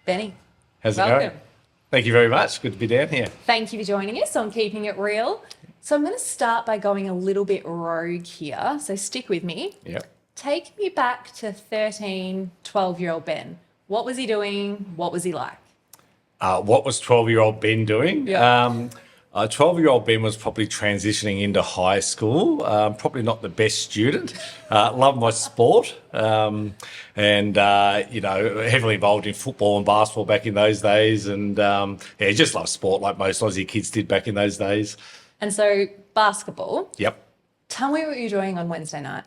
Benny, How's it welcome. going? Thank you very much. Good to be down here. Thank you for joining us on Keeping It Real. So I'm going to start by going a little bit rogue here, so stick with me. Yep. Take me back to 13, 12-year-old Ben. What was he doing? What was he like? What was 12-year-old Ben doing? Yeah. 12-year-old Ben was probably transitioning into high school, probably not the best student. Loved my sport and, heavily involved in football and basketball back in those days. And, just loved sport like most Aussie kids did back in those days. And so basketball. Yep. Tell me what you're doing on Wednesday night.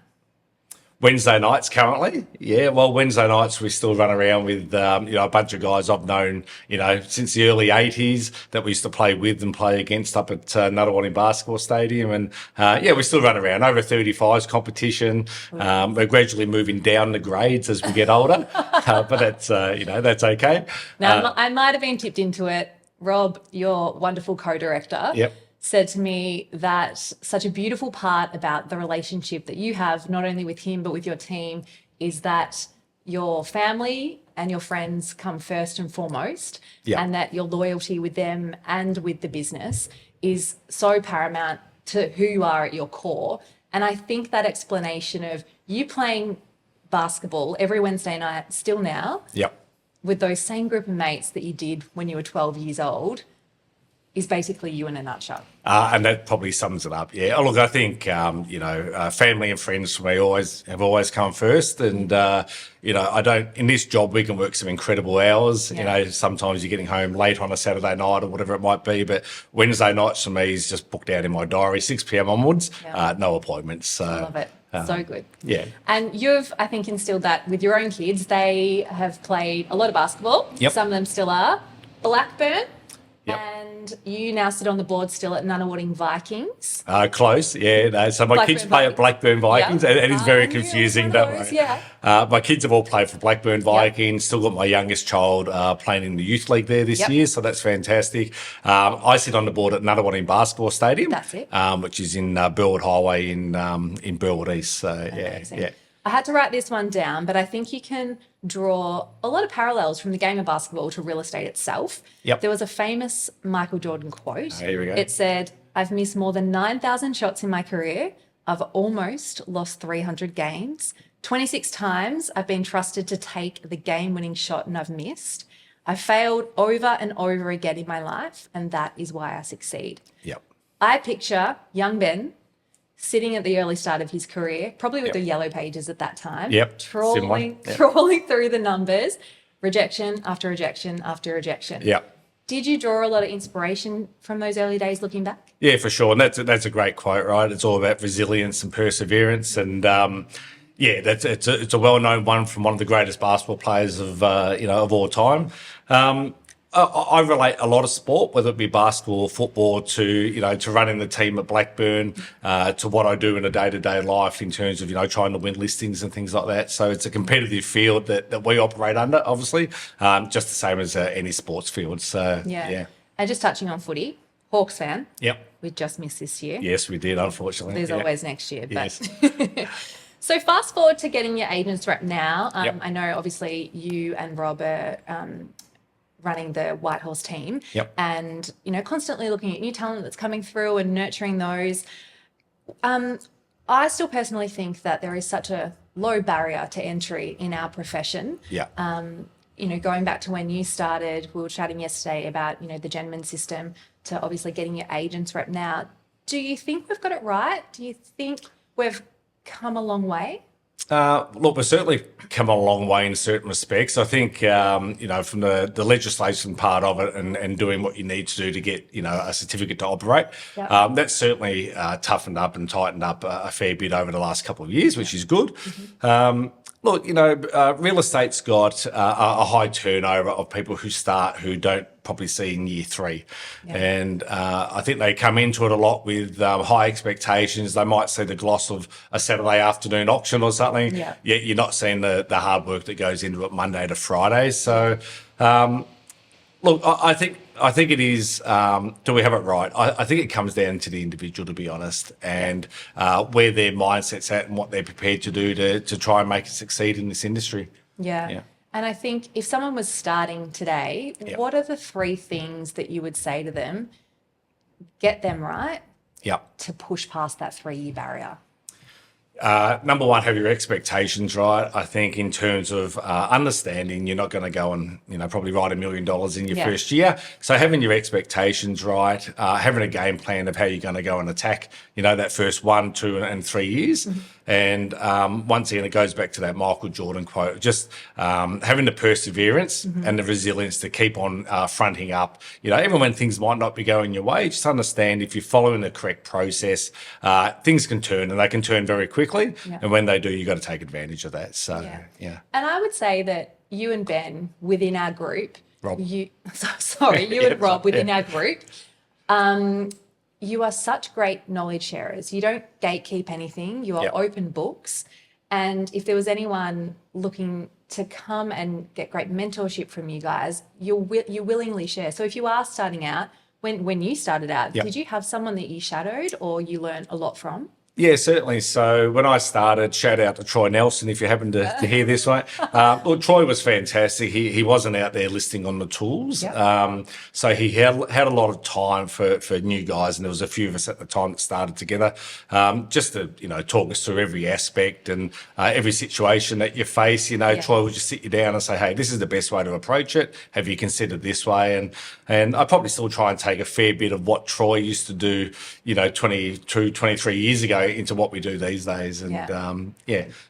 Wednesday nights currently. Yeah, well, Wednesday nights we still run around with, a bunch of guys I've known, since the early 80s that we used to play with and play against up at Nunawading Basketball Stadium. And, we still run around over 35s competition. We're gradually moving down the grades as we get older, but that's okay. Now, I might have been tipped into it. Rob, your wonderful co-director. Yep. Said to me that such a beautiful part about the relationship that you have, not only with him, but with your team, is that your family and your friends come first and foremost, and that your loyalty with them and with the business is so paramount to who you are at your core. And I think that explanation of you playing basketball every Wednesday night, still now, with those same group of mates that you did when you were 12 years old, is basically you in a nutshell. And that probably sums it up. Yeah. Look, I think, family and friends for me have always come first. And, in this job, we can work some incredible hours. Yeah. Sometimes you're getting home late on a Saturday night or whatever it might be. But Wednesday nights for me is just booked out in my diary, 6 p.m. onwards, no appointments. So, I love it. So good. Yeah. And you've, I think, instilled that with your own kids. They have played a lot of basketball. Yep. Some of them still are. Blackburn. Yep. And you now sit on the board still at Nunawading Vikings. Close, yeah. No, so my kids play at Blackburn Vikings. Yeah. It is very confusing, don't worry. Yeah. My kids have all played for Blackburn Vikings. Still got my youngest child playing in the youth league there this year, so that's fantastic. I sit on the board at Nunawading Basketball Stadium. That's it. Which is in Burwood Highway in Burwood East. So Amazing. yeah. I had to write this one down, but I think you can draw a lot of parallels from the game of basketball to real estate itself. Yep. There was a famous Michael Jordan quote. Here we go. It said, "I've missed more than 9,000 shots in my career. I've almost lost 300 games. 26 times I've been trusted to take the game-winning shot and I've missed. I've failed over and over again in my life, and that is why I succeed." Yep. I picture young Ben sitting at the early start of his career, probably with the yellow pages at that time, trawling through the numbers, rejection after rejection after rejection. Yep. Did you draw a lot of inspiration from those early days looking back? Yeah, for sure. And that's a great quote, right? It's all about resilience and perseverance. And it's a well-known one from one of the greatest basketball players of all time. I relate a lot of sport, whether it be basketball or football, to running the team at Blackburn, to what I do in a day-to-day life in terms of, trying to win listings and things like that. So it's a competitive field that we operate under, obviously, just the same as any sports field. So, yeah. And just touching on footy, Hawks fan. Yep. We just missed this year. Yes, we did, unfortunately. There's always next year. But Yes. So fast forward to getting your agents rep now. Yep. I know, obviously, you and Rob are running the Whitehorse team, and constantly looking at new talent that's coming through and nurturing those. I still personally think that there is such a low barrier to entry in our profession. Yeah. Going back to when you started, we were chatting yesterday about the gentleman system to obviously getting your agents rep now. Do you think we've got it right? Do you think we've come a long way? Look, we've certainly come a long way in certain respects. I think, from the legislation part of it and doing what you need to do to get, a certificate to operate, that's certainly toughened up and tightened up a fair bit over the last couple of years, which is good. Look, real estate's got a high turnover of people who don't probably see in year 3. Yeah. And I think they come into it a lot with high expectations. They might see the gloss of a Saturday afternoon auction or something. Yeah. Yet you're not seeing the hard work that goes into it Monday to Friday. So, look, I think it is, do we have it right? I think it comes down to the individual, to be honest, and where their mindset's at and what they're prepared to do to try and make it succeed in this industry. Yeah. And I think if someone was starting today, what are the 3 things that you would say to them, get them right to push past that 3-year barrier? Number one, have your expectations right. I think in terms of understanding, you're not going to go and probably write $1 million in your first year. So having your expectations right, having a game plan of how you're going to go and attack, that first 1, 2, and 3 years. And once again, it goes back to that Michael Jordan quote, just having the perseverance and the resilience to keep on fronting up. Even when things might not be going your way, just understand if you're following the correct process, things can turn, and they can turn very quickly. And when they do, you've got to take advantage of that. So, yeah. And I would say that you and Ben within our group, Rob. you and Rob within our group, you are such great knowledge sharers. You don't gatekeep anything. You are open books. And if there was anyone looking to come and get great mentorship from you guys, you willingly share. So if you are starting out, when you started out, did you have someone that you shadowed or you learned a lot from? Yeah, certainly. So when I started, shout out to Troy Nelson, if you happen to hear this one. Well, Troy was fantastic. He wasn't out there listing on the tools. So he had a lot of time for new guys, and there was a few of us at the time that started together, just to, talk us through every aspect and every situation that you face. Troy would just sit you down and say, hey, this is the best way to approach it. Have you considered this way? And I probably still try and take a fair bit of what Troy used to do, 22, 23 years ago into what we do these days. And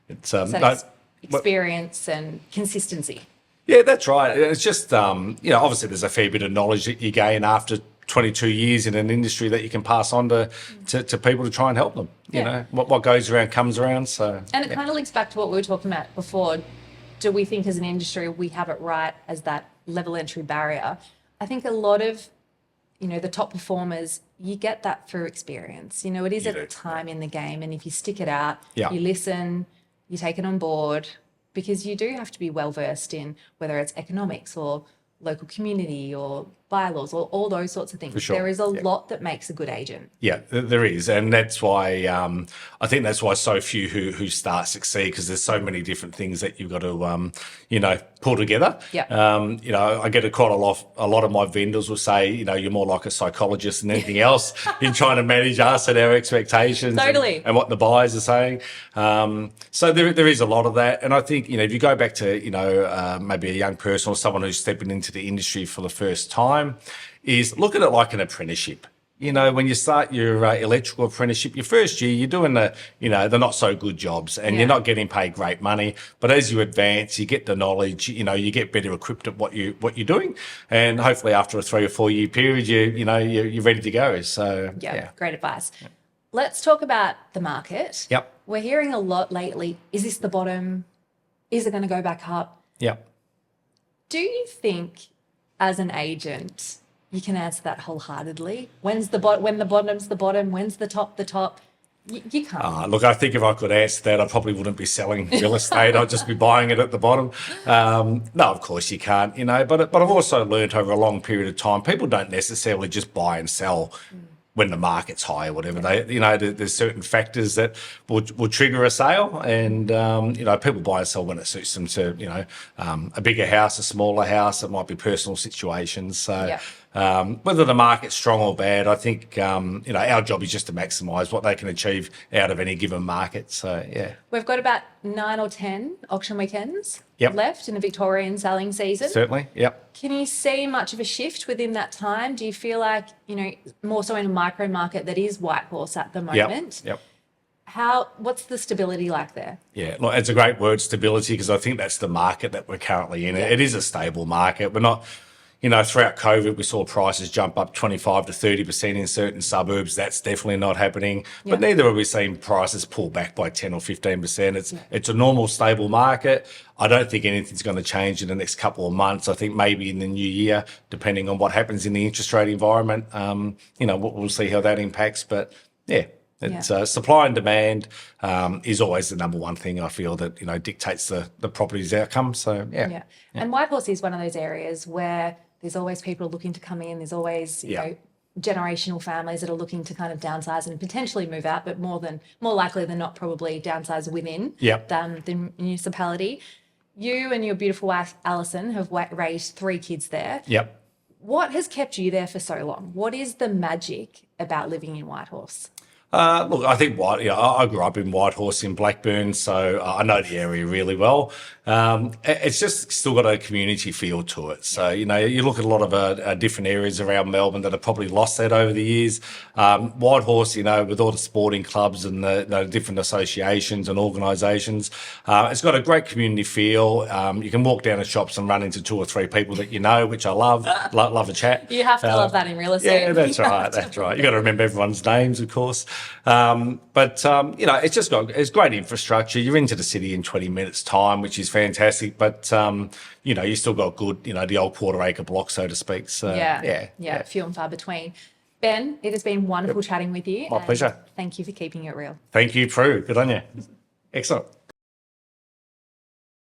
it's experience and consistency. Yeah, that's right. It's just obviously there's a fair bit of knowledge that you gain after 22 years in an industry that you can pass on to people to try and help them. What goes around comes around. So it kind of links back to what we were talking about before. Do we think as an industry we have it right as that level entry barrier? I think a lot of the top performers, you get that through experience. It is a time in the game, and if you stick it out, you listen, you take it on board, because you do have to be well versed in whether it's economics or local community or bylaws or all those sorts of things. For sure. There is a lot that makes a good agent. Yeah, there is. And that's why I think that's why so few who start succeed, because there's so many different things that you've got to, pull together. I get quite a lot of my vendors will say, you're more like a psychologist than anything else in trying to manage us and our expectations and what the buyers are saying. So there is a lot of that. And I think, if you go back to, maybe a young person or someone who's stepping into the industry for the first time, is look at it like an apprenticeship. When you start your electrical apprenticeship, your first year, you're doing the not so good jobs, and you're not getting paid great money. But as you advance, you get the knowledge, you get better equipped at what you're doing. And hopefully after a 3 or 4 year period, you're ready to go. So Great advice. Let's talk about the market. We're hearing a lot lately. Is this the bottom? Is it going to go back up? Do you think as an agent, you can answer that wholeheartedly? When the bottom's the bottom, when's the top the top? You can't. Look, I think if I could answer that, I probably wouldn't be selling real estate. I'd just be buying it at the bottom. No, of course you can't, but I've also learned over a long period of time, people don't necessarily just buy and sell when the market's high or whatever. There's certain factors that will trigger a sale, and people buy and sell when it suits them to a bigger house, a smaller house. It might be personal situations. So whether the market's strong or bad, I think our job is just to maximise what they can achieve out of any given market. So we've got about 9 or 10 auction weekends left in the Victorian selling season. Certainly, Can you see much of a shift within that time? Do you feel like, more so in a micro market that is Whitehorse at the moment? What's the stability like there? Yeah, look, it's a great word, stability, because I think that's the market that we're currently in. It is a stable market. We're not, throughout COVID, we saw prices jump up 25 to 30% in certain suburbs. That's definitely not happening. But neither have we seen prices pull back by 10 or 15%. It's a normal, stable market. I don't think anything's going to change in the next couple of months. I think maybe in the new year, depending on what happens in the interest rate environment, we'll see how that impacts. But it's supply and demand is always the number one thing I feel that dictates the property's outcome. So and Whitehorse is one of those areas where there's always people looking to come in. There's always generational families that are looking to kind of downsize and potentially move out, but more likely than not, probably downsize within the municipality. You and your beautiful wife, Alison, have raised 3 kids there. Yep. What has kept you there for so long? What is the magic about living in Whitehorse? Look, I think I grew up in Whitehorse in Blackburn, so I know the area really well. It's just still got a community feel to it. So, you look at a lot of different areas around Melbourne that have probably lost that over the years. Whitehorse, with all the sporting clubs and the different associations and organisations, it's got a great community feel. You can walk down the shops and run into 2 or 3 people that you know, which I love. Love a chat. You have to love that in real estate. Yeah, that's right. That's right. You got to remember everyone's names, of course. It's great infrastructure. You're into the city in 20 minutes time, which is fantastic. But, you still got good, the old quarter acre block, so to speak. So, yeah, few and far between. Ben, it has been wonderful chatting with you. My pleasure. Thank you for keeping it real. Thank you, Prue. Good on you. Excellent.